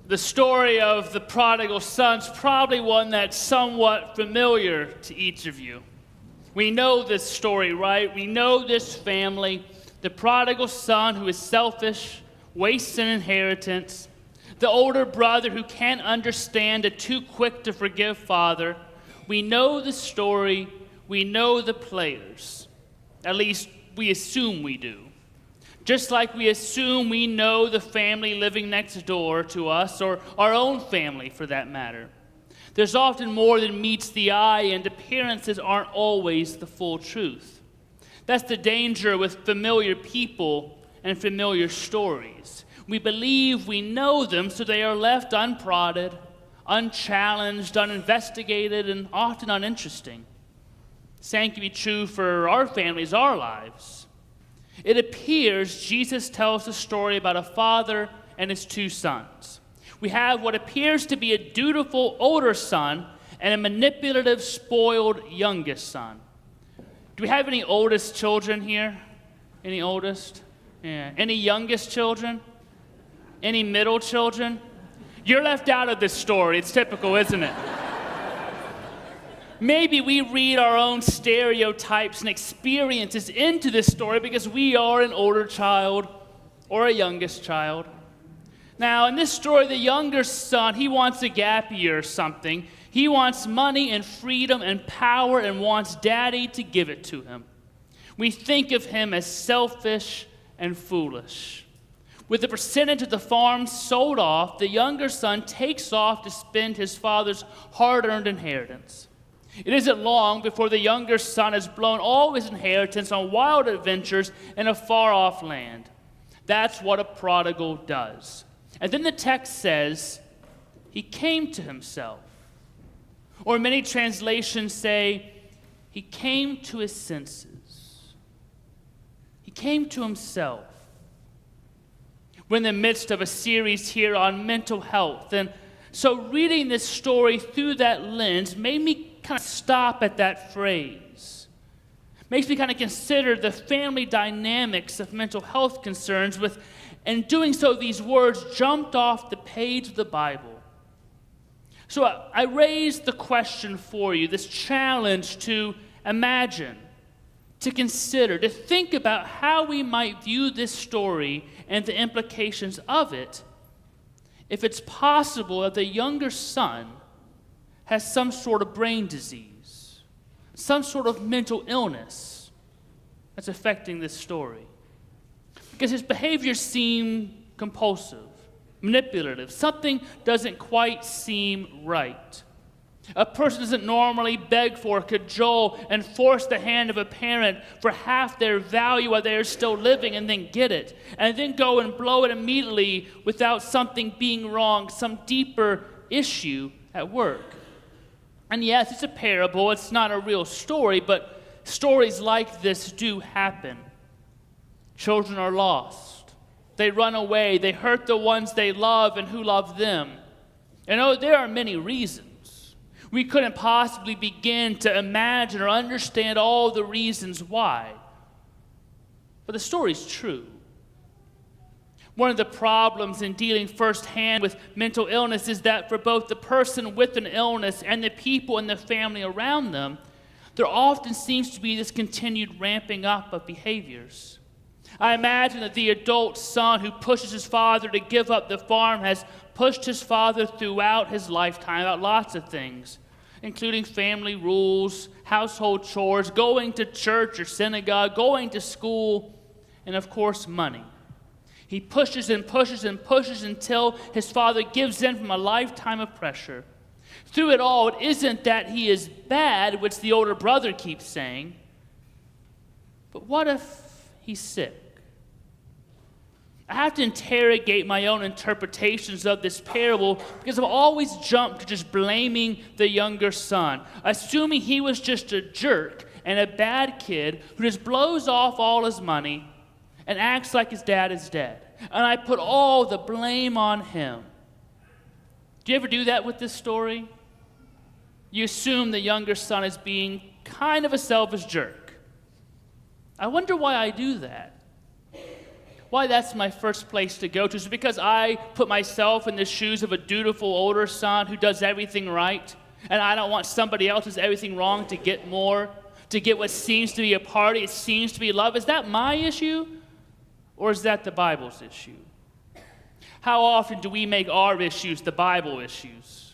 The story of the prodigal son's probably one that's somewhat familiar to each of you. We know this story, right? We know this family. The prodigal son who is selfish, wastes an inheritance. The older brother who can't understand a too quick to forgive father. We know the story. We know the players. At least we assume we do. Just like we assume we know the family living next door to us, or our own family for that matter. There's often more than meets the eye, and appearances aren't always the full truth. That's the danger with familiar people and familiar stories. We believe we know them, so they are left unprodded, unchallenged, uninvestigated, and often uninteresting. Same can be true for our families, our lives. It appears Jesus tells a story about a father and his two sons. We have what appears to be a dutiful older son and a manipulative, spoiled youngest son. Do we have any oldest children here? Any oldest? Yeah. Any youngest children? Any middle children? You're left out of this story. It's typical, isn't it? Maybe we read our own stereotypes and experiences into this story because we are an older child or a youngest child. Now, in this story, the younger son, he wants a gap year or something. He wants money and freedom and power and wants daddy to give it to him. We think of him as selfish and foolish. With the percentage of the farm sold off, the younger son takes off to spend his father's hard-earned inheritance. It isn't long before the younger son has blown all his inheritance on wild adventures in a far-off land. That's what a prodigal does. And then the text says, he came to himself. Or many translations say, he came to his senses. He came to himself. We're in the midst of a series here on mental health, and so reading this story through that lens made me kind of stop at that phrase. Makes me kind of consider the family dynamics of mental health concerns and doing so, these words jumped off the page of the Bible. So I raised the question for you, this challenge to imagine, to consider, to think about how we might view this story and the implications of it if it's possible that the younger son has some sort of brain disease, some sort of mental illness that's affecting this story. Because his behaviors seem compulsive, manipulative. Something doesn't quite seem right. A person doesn't normally beg for, cajole, and force the hand of a parent for half their value while they are still living and then get it, and then go and blow it immediately without something being wrong, some deeper issue at work. And yes, it's a parable, it's not a real story, but stories like this do happen. Children are lost. They run away. They hurt the ones they love and who love them. And there are many reasons. We couldn't possibly begin to imagine or understand all the reasons why. But the story's true. One of the problems in dealing firsthand with mental illness is that for both the person with an illness and the people in the family around them, there often seems to be this continued ramping up of behaviors. I imagine that the adult son who pushes his father to give up the farm has pushed his father throughout his lifetime about lots of things, including family rules, household chores, going to church or synagogue, going to school, and of course, money. He pushes and pushes and pushes until his father gives in from a lifetime of pressure. Through it all, it isn't that he is bad, which the older brother keeps saying, but what if he's sick? I have to interrogate my own interpretations of this parable because I've always jumped to just blaming the younger son, assuming he was just a jerk and a bad kid who just blows off all his money and acts like his dad is dead. And I put all the blame on him. Do you ever do that with this story? You assume the younger son is being kind of a selfish jerk. I wonder why I do that. why that's my first place to go to is because I put myself in the shoes of a dutiful older son who does everything right, and I don't want somebody else who does everything wrong to get more, to get what seems to be a party, it seems to be love. Is that my issue, or is that the Bible's issue? How often do we make our issues the Bible issues?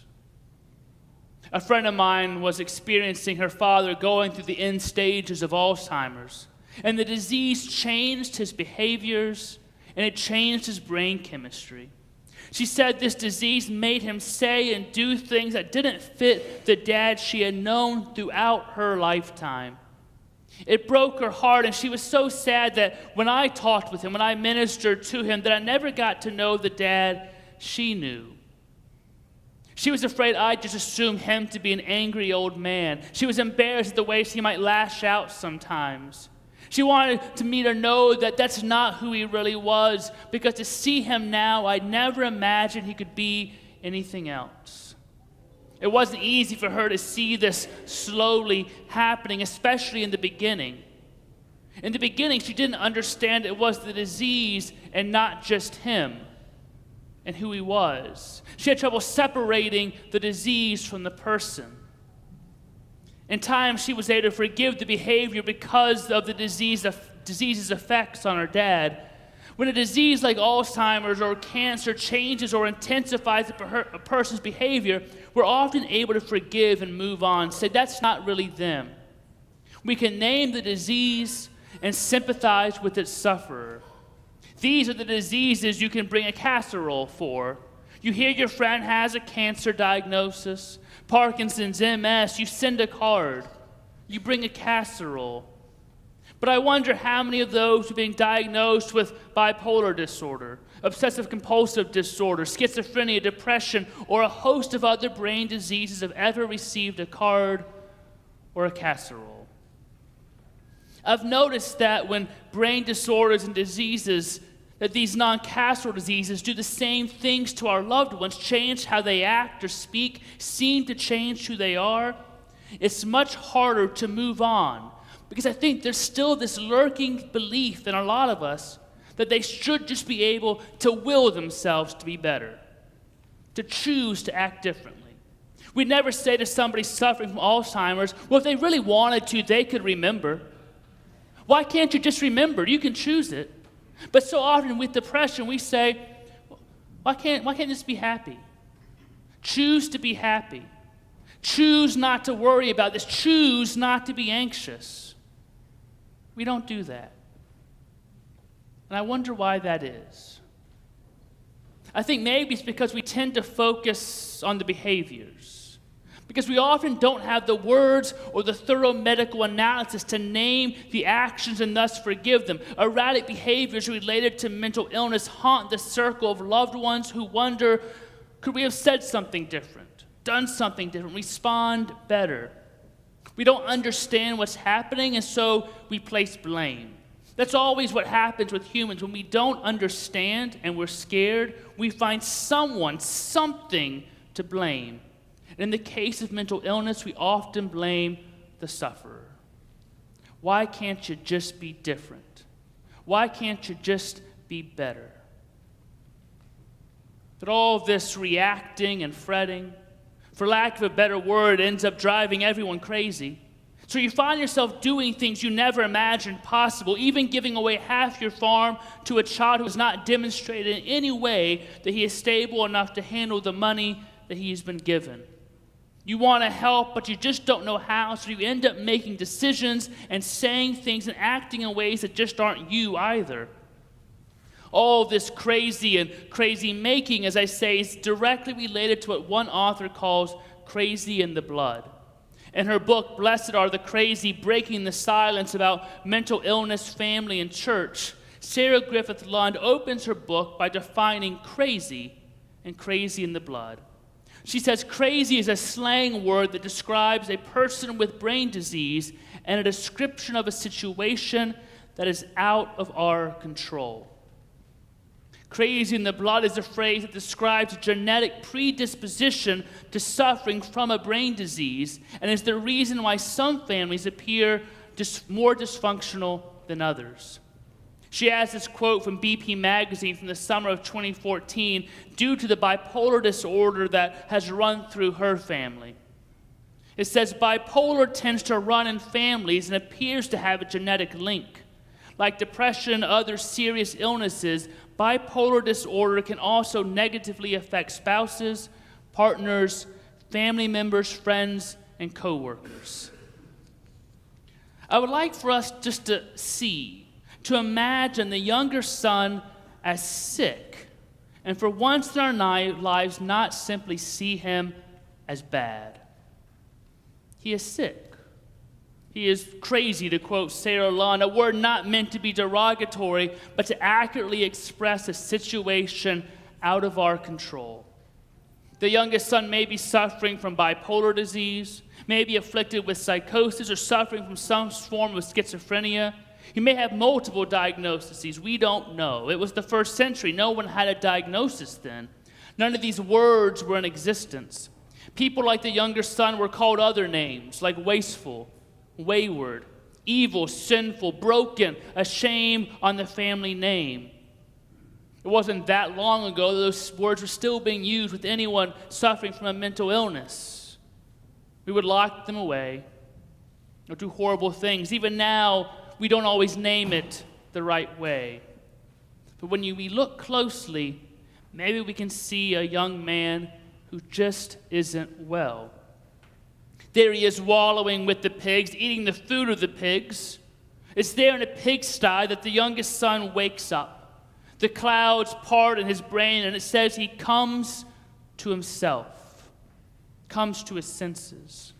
A friend of mine was experiencing her father going through the end stages of Alzheimer's, and the disease changed his behaviors, and it changed his brain chemistry. She said this disease made him say and do things that didn't fit the dad she had known throughout her lifetime. It broke her heart, and she was so sad that when I talked with him, when I ministered to him, that I never got to know the dad she knew. She was afraid I'd just assume him to be an angry old man. She was embarrassed at the ways he might lash out sometimes. She wanted me to know that that's not who he really was, because to see him now, I'd never imagined he could be anything else. It wasn't easy for her to see this slowly happening, especially in the beginning. In the beginning, she didn't understand it was the disease and not just him and who he was. She had trouble separating the disease from the person. In time, she was able to forgive the behavior because of the disease's effects on her dad. When a disease like Alzheimer's or cancer changes or intensifies a person's behavior, we're often able to forgive and move on, say that's not really them. We can name the disease and sympathize with its sufferer. These are the diseases you can bring a casserole for. You hear your friend has a cancer diagnosis, Parkinson's, MS, you send a card. You bring a casserole. But I wonder how many of those who are being diagnosed with bipolar disorder, obsessive-compulsive disorder, schizophrenia, depression, or a host of other brain diseases have ever received a card or a casserole. I've noticed that when brain disorders and diseases, that these non-casserole diseases do the same things to our loved ones, change how they act or speak, seem to change who they are, it's much harder to move on. Because I think there's still this lurking belief in a lot of us that they should just be able to will themselves to be better, to choose to act differently. We'd never say to somebody suffering from Alzheimer's, well, if they really wanted to, they could remember. Why can't you just remember? You can choose it. But so often with depression, we say, why can't this be happy? Choose to be happy. Choose not to worry about this. Choose not to be anxious. We don't do that. And I wonder why that is. I think maybe it's because we tend to focus on the behaviors. Because we often don't have the words or the thorough medical analysis to name the actions and thus forgive them. Erratic behaviors related to mental illness haunt the circle of loved ones who wonder, could we have said something different, done something different, respond better? We don't understand what's happening, and so we place blame. That's always what happens with humans. When we don't understand and we're scared, we find something to blame. And in the case of mental illness, we often blame the sufferer. Why can't you just be different? Why can't you just be better? But all this reacting and fretting, for lack of a better word, ends up driving everyone crazy. So you find yourself doing things you never imagined possible, even giving away half your farm to a child who has not demonstrated in any way that he is stable enough to handle the money that he's been given. You want to help, but you just don't know how, so you end up making decisions and saying things and acting in ways that just aren't you either. All this crazy making, as I say, is directly related to what one author calls crazy in the blood. In her book, Blessed Are the Crazy, Breaking the Silence about mental illness, family, and church, Sarah Griffith Lund opens her book by defining crazy and crazy in the blood. She says crazy is a slang word that describes a person with brain disease and a description of a situation that is out of our control. Crazy in the blood is a phrase that describes a genetic predisposition to suffering from a brain disease and is the reason why some families appear more dysfunctional than others. She has this quote from BP Magazine from the summer of 2014 due to the bipolar disorder that has run through her family. It says, bipolar tends to run in families and appears to have a genetic link. Like depression and other serious illnesses, bipolar disorder can also negatively affect spouses, partners, family members, friends, and coworkers. I would like for us just to imagine the younger son as sick, and for once in our lives not simply see him as bad. He is sick. He is crazy, to quote Sarah Lunn, a word not meant to be derogatory, but to accurately express a situation out of our control. The youngest son may be suffering from bipolar disease, may be afflicted with psychosis, or suffering from some form of schizophrenia. He may have multiple diagnoses. We don't know. It was the first century. No one had a diagnosis then. None of these words were in existence. People like the younger son were called other names, like wasteful, wayward, evil, sinful, broken, a shame on the family name. It wasn't that long ago that those words were still being used with anyone suffering from a mental illness. We would lock them away or do horrible things. Even now, we don't always name it the right way. But when we look closely, maybe we can see a young man who just isn't well. There he is wallowing with the pigs, eating the food of the pigs. It's there in a pigsty that the youngest son wakes up. The clouds part in his brain, and it says he comes to himself, comes to his senses.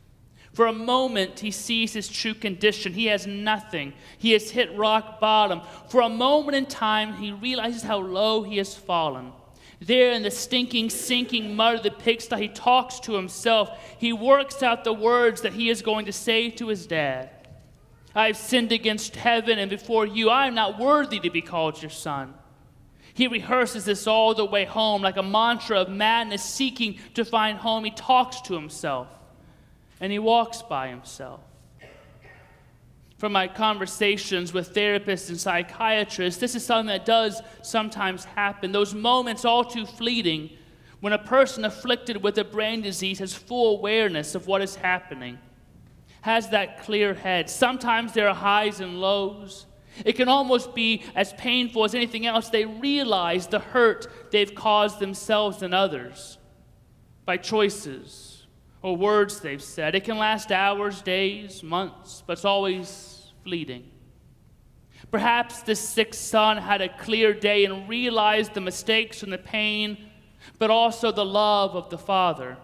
For a moment, he sees his true condition. He has nothing. He has hit rock bottom. For a moment in time, he realizes how low he has fallen. There in the stinking, sinking mud of the pigsty, he talks to himself. He works out the words that he is going to say to his dad. I have sinned against heaven and before you. I am not worthy to be called your son. He rehearses this all the way home like a mantra of madness seeking to find home. He talks to himself and he walks by himself. From my conversations with therapists and psychiatrists, this is something that does sometimes happen. Those moments all too fleeting when a person afflicted with a brain disease has full awareness of what is happening, has that clear head. Sometimes there are highs and lows. It can almost be as painful as anything else. They realize the hurt they've caused themselves and others by choices or words they've said. It can last hours, days, months, but it's always fleeting. Perhaps this sick son had a clear day and realized the mistakes and the pain, but also the love of the father.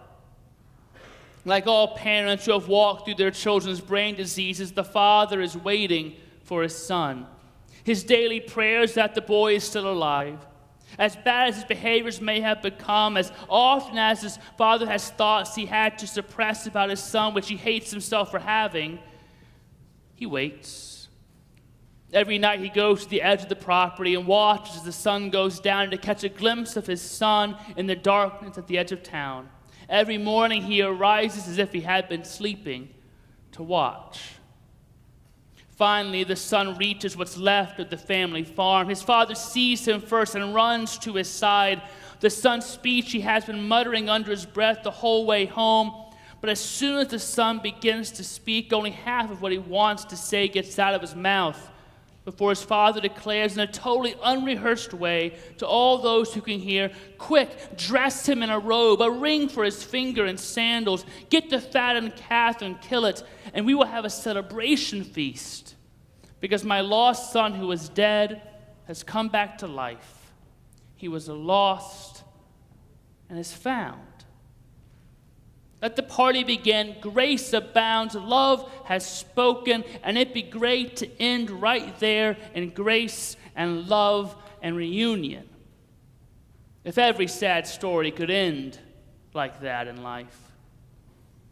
Like all parents who have walked through their children's brain diseases, the father is waiting for his son. His daily prayers that the boy is still alive. As bad as his behaviors may have become, as often as his father has thoughts he had to suppress about his son, which he hates himself for having, he waits. Every night he goes to the edge of the property and watches as the sun goes down to catch a glimpse of his son in the darkness at the edge of town. Every morning he arises as if he had been sleeping to watch. Finally, the son reaches what's left of the family farm. His father sees him first and runs to his side. The son's speech he has been muttering under his breath the whole way home. But as soon as the son begins to speak, only half of what he wants to say gets out of his mouth before his father declares in a totally unrehearsed way to all those who can hear, quick, dress him in a robe, a ring for his finger and sandals, get the fattened calf and kill it, and we will have a celebration feast because my lost son who was dead has come back to life. He was lost and is found. Let the party begin. Grace abounds. Love has spoken. And it'd be great to end right there in grace and love and reunion. If every sad story could end like that in life.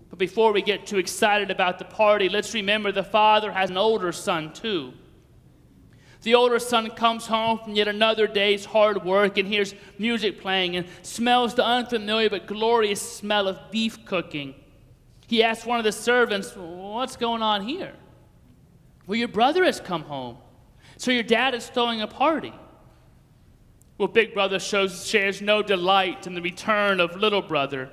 But before we get too excited about the party, let's remember the father has an older son too. The older son comes home from yet another day's hard work and hears music playing and smells the unfamiliar but glorious smell of beef cooking. He asks one of the servants, "What's going on here?" "Well, your brother has come home. So your dad is throwing a party. Well, big brother shares no delight in the return of little brother.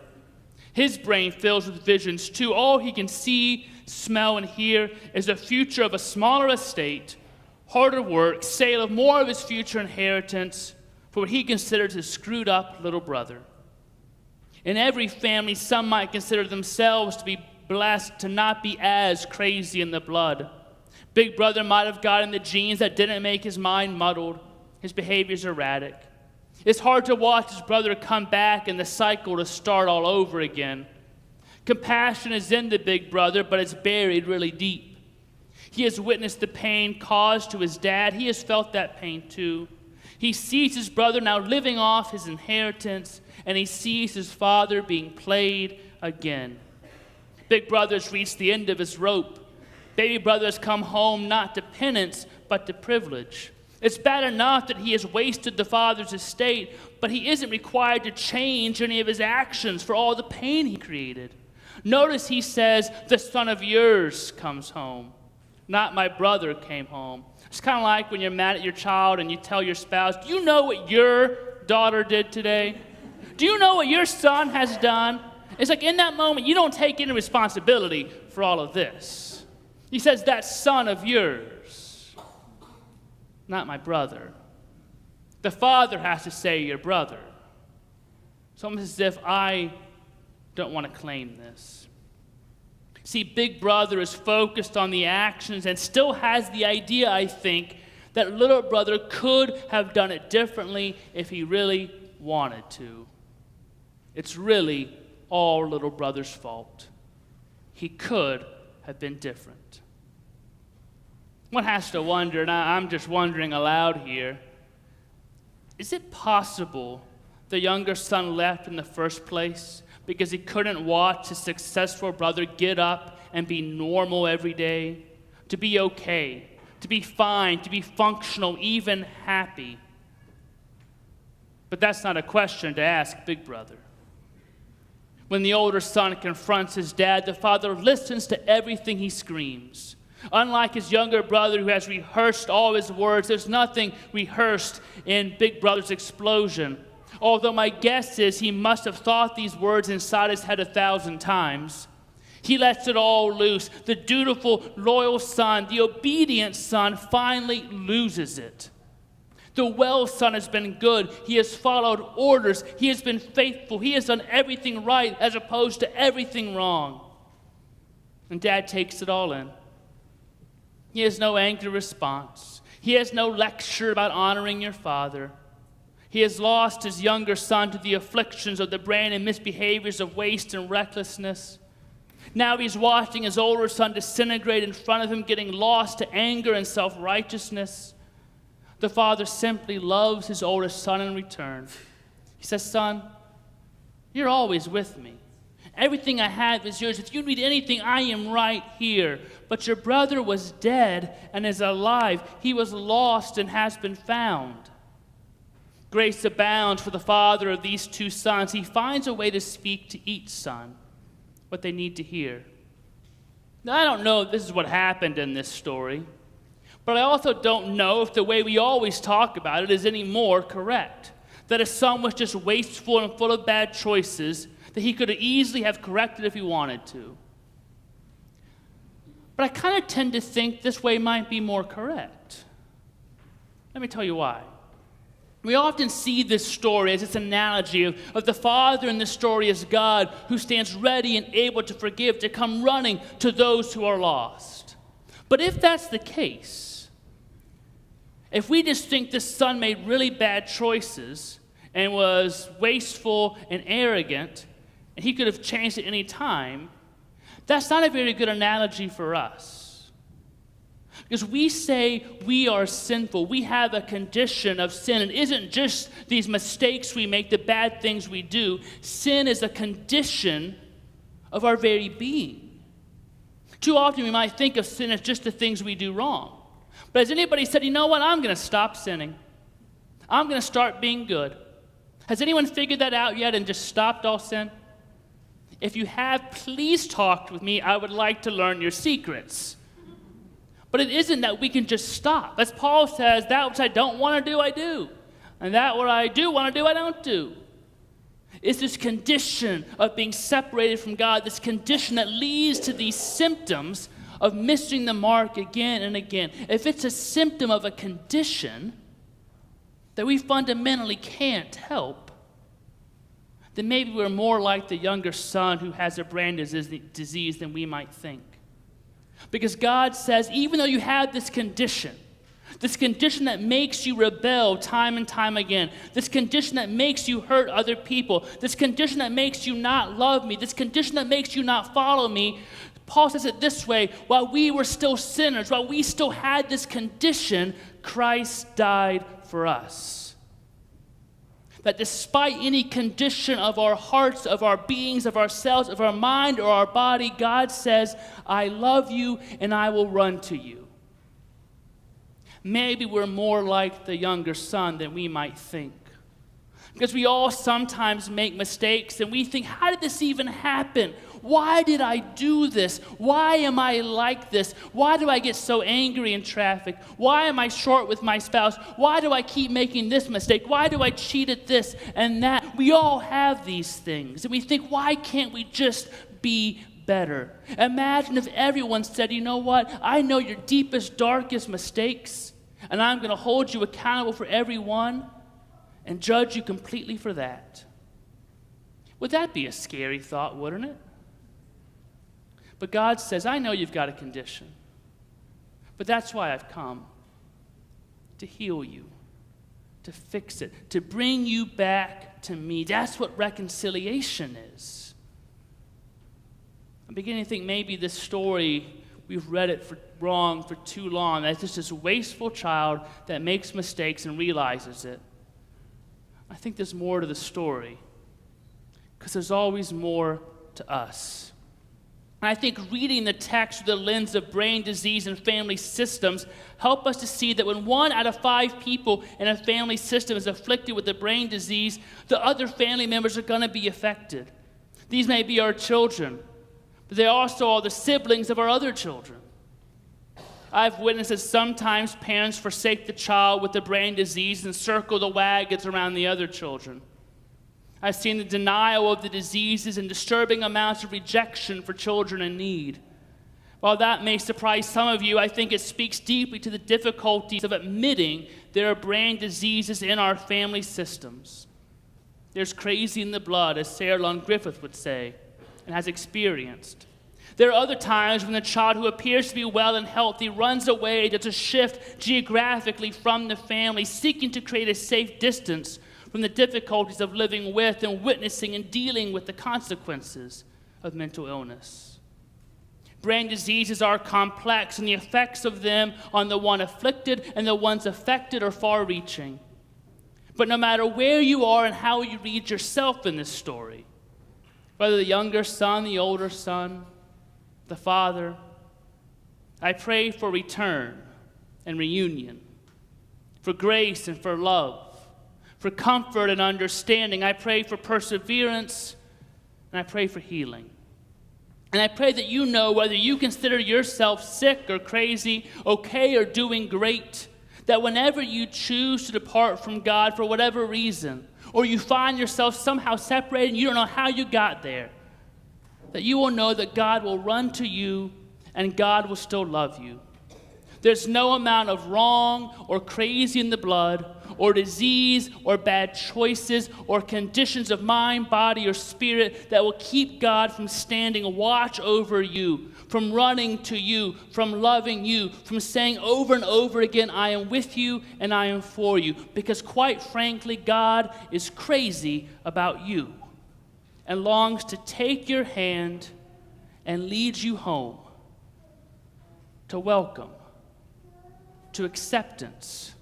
His brain fills with visions too. All he can see, smell, and hear is the future of a smaller estate, harder work, sale of more of his future inheritance for what he considers his screwed up little brother. In every family, some might consider themselves to be blessed to not be as crazy in the blood. Big brother might have gotten the genes that didn't make his mind muddled, his behavior's erratic. It's hard to watch his brother come back and the cycle to start all over again. Compassion is in the big brother, but it's buried really deep. He has witnessed the pain caused to his dad. He has felt that pain too. He sees his brother now living off his inheritance, and he sees his father being played again. Big brother's reached the end of his rope. Baby brother has come home not to penance, but to privilege. It's bad enough that he has wasted the father's estate, but he isn't required to change any of his actions for all the pain he created. Notice he says, the son of yours comes home, not my brother came home. It's kind of like when you're mad at your child and you tell your spouse, do you know what your daughter did today? Do you know what your son has done? It's like in that moment, you don't take any responsibility for all of this. He says, that son of yours, not my brother. The father has to say your brother. It's almost as if I don't want to claim this. See, big brother is focused on the actions and still has the idea, I think, that little brother could have done it differently if he really wanted to. It's really all little brother's fault. He could have been different. One has to wonder, and I'm just wondering aloud here, is it possible the younger son left in the first place because he couldn't watch his successful brother get up and be normal every day, to be okay, to be fine, to be functional, even happy? But that's not a question to ask big brother. When the older son confronts his dad, the father listens to everything he screams. Unlike his younger brother who has rehearsed all his words, there's nothing rehearsed in big brother's explosion. Although my guess is he must have thought these words inside his head 1,000 times. He lets it all loose. The dutiful, loyal son, the obedient son, finally loses it. The well son has been good. He has followed orders. He has been faithful. He has done everything right as opposed to everything wrong. And dad takes it all in. He has no angry response. He has no lecture about honoring your father. He has lost his younger son to the afflictions of the brain and misbehaviors of waste and recklessness. Now he's watching his older son disintegrate in front of him, getting lost to anger and self-righteousness. The father simply loves his oldest son in return. He says, son, you're always with me. Everything I have is yours. If you need anything, I am right here. But your brother was dead and is alive. He was lost and has been found. Grace abounds for the father of these two sons. He finds a way to speak to each son what they need to hear. Now, I don't know if this is what happened in this story, but I also don't know if the way we always talk about it is any more correct. That his son was just wasteful and full of bad choices that he could easily have corrected if he wanted to. But I kind of tend to think this way might be more correct. Let me tell you why. We often see this story as this analogy of the father in this story as God who stands ready and able to forgive, to come running to those who are lost. But if that's the case, if we just think this son made really bad choices and was wasteful and arrogant, and he could have changed at any time, that's not a very good analogy for us. Because we say we are sinful. We have a condition of sin. It isn't just these mistakes we make, the bad things we do. Sin is a condition of our very being. Too often we might think of sin as just the things we do wrong. But has anybody said, you know what, I'm going to stop sinning. I'm going to start being good. Has anyone figured that out yet and just stopped all sin? If you have, please talk with me. I would like to learn your secrets. But it isn't that we can just stop. As Paul says, that which I don't want to do, I do. And that what I do want to do, I don't do. It's this condition of being separated from God, this condition that leads to these symptoms of missing the mark again and again. If it's a symptom of a condition that we fundamentally can't help, then maybe we're more like the younger son who has a brain disease than we might think. Because God says, even though you have this condition that makes you rebel time and time again, this condition that makes you hurt other people, this condition that makes you not love me, this condition that makes you not follow me, Paul says it this way: while we were still sinners, while we still had this condition, Christ died for us. That despite any condition of our hearts, of our beings, of ourselves, of our mind or our body, God says, I love you and I will run to you. Maybe we're more like the younger son than we might think. Because we all sometimes make mistakes and we think, how did this even happen? Why did I do this? Why am I like this? Why do I get so angry in traffic? Why am I short with my spouse? Why do I keep making this mistake? Why do I cheat at this and that? We all have these things. And we think, why can't we just be better? Imagine if everyone said, you know what? I know your deepest, darkest mistakes, and I'm going to hold you accountable for every one and judge you completely for that. Would that be a scary thought, wouldn't it? But God says, I know you've got a condition, but that's why I've come, to heal you, to fix it, to bring you back to me. That's what reconciliation is. I'm beginning to think maybe this story, we've read it wrong for too long. That's just this wasteful child that makes mistakes and realizes it. I think there's more to the story, because there's always more to us. And I think reading the text through the lens of brain disease and family systems help us to see that when 1 out of 5 people in a family system is afflicted with a brain disease, the other family members are going to be affected. These may be our children, but they also are the siblings of our other children. I've witnessed that sometimes parents forsake the child with the brain disease and circle the wagons around the other children. I've seen the denial of the diseases and disturbing amounts of rejection for children in need. While that may surprise some of you, I think it speaks deeply to the difficulties of admitting there are brain diseases in our family systems. There's crazy in the blood, as Sarah Lund Griffith would say, and has experienced. There are other times when the child who appears to be well and healthy runs away to shift geographically from the family, seeking to create a safe distance from the difficulties of living with and witnessing and dealing with the consequences of mental illness. Brain diseases are complex, and the effects of them on the one afflicted and the ones affected are far-reaching. But no matter where you are and how you read yourself in this story, whether the younger son, the older son, the father, I pray for return and reunion, for grace and for love, for comfort and understanding. I pray for perseverance, and I pray for healing. And I pray that you know whether you consider yourself sick or crazy, okay or doing great, that whenever you choose to depart from God for whatever reason, or you find yourself somehow separated and you don't know how you got there, that you will know that God will run to you and God will still love you. There's no amount of wrong or crazy in the blood or disease or bad choices or conditions of mind, body, or spirit that will keep God from standing watch over you, from running to you, from loving you, from saying over and over again, I am with you and I am for you. Because quite frankly, God is crazy about you and longs to take your hand and lead you home to welcome, to acceptance,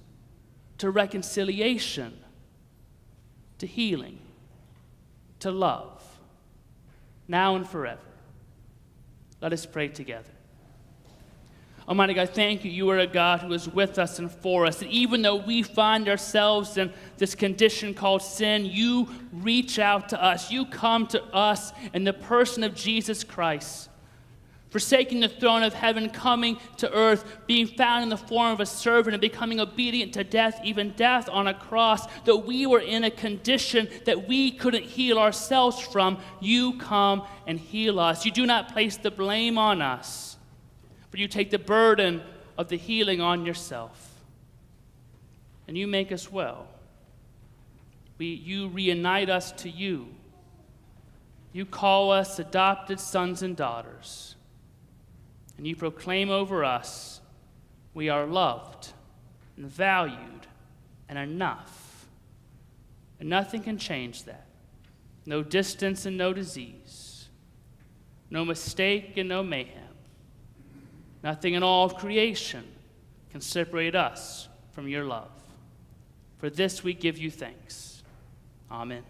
to reconciliation, to healing, to love, now and forever. Let us pray together. Almighty God, thank you. You are a God who is with us and for us. And even though we find ourselves in this condition called sin, you reach out to us. You come to us in the person of Jesus Christ, forsaking the throne of heaven, coming to earth, being found in the form of a servant, and becoming obedient to death, even death on a cross, that we were in a condition that we couldn't heal ourselves from. You come and heal us. You do not place the blame on us, but you take the burden of the healing on yourself. And you make us well. You reunite us to you. You call us adopted sons and daughters. And you proclaim over us, we are loved and valued and enough. And nothing can change that. No distance and no disease. No mistake and no mayhem. Nothing in all of creation can separate us from your love. For this we give you thanks. Amen.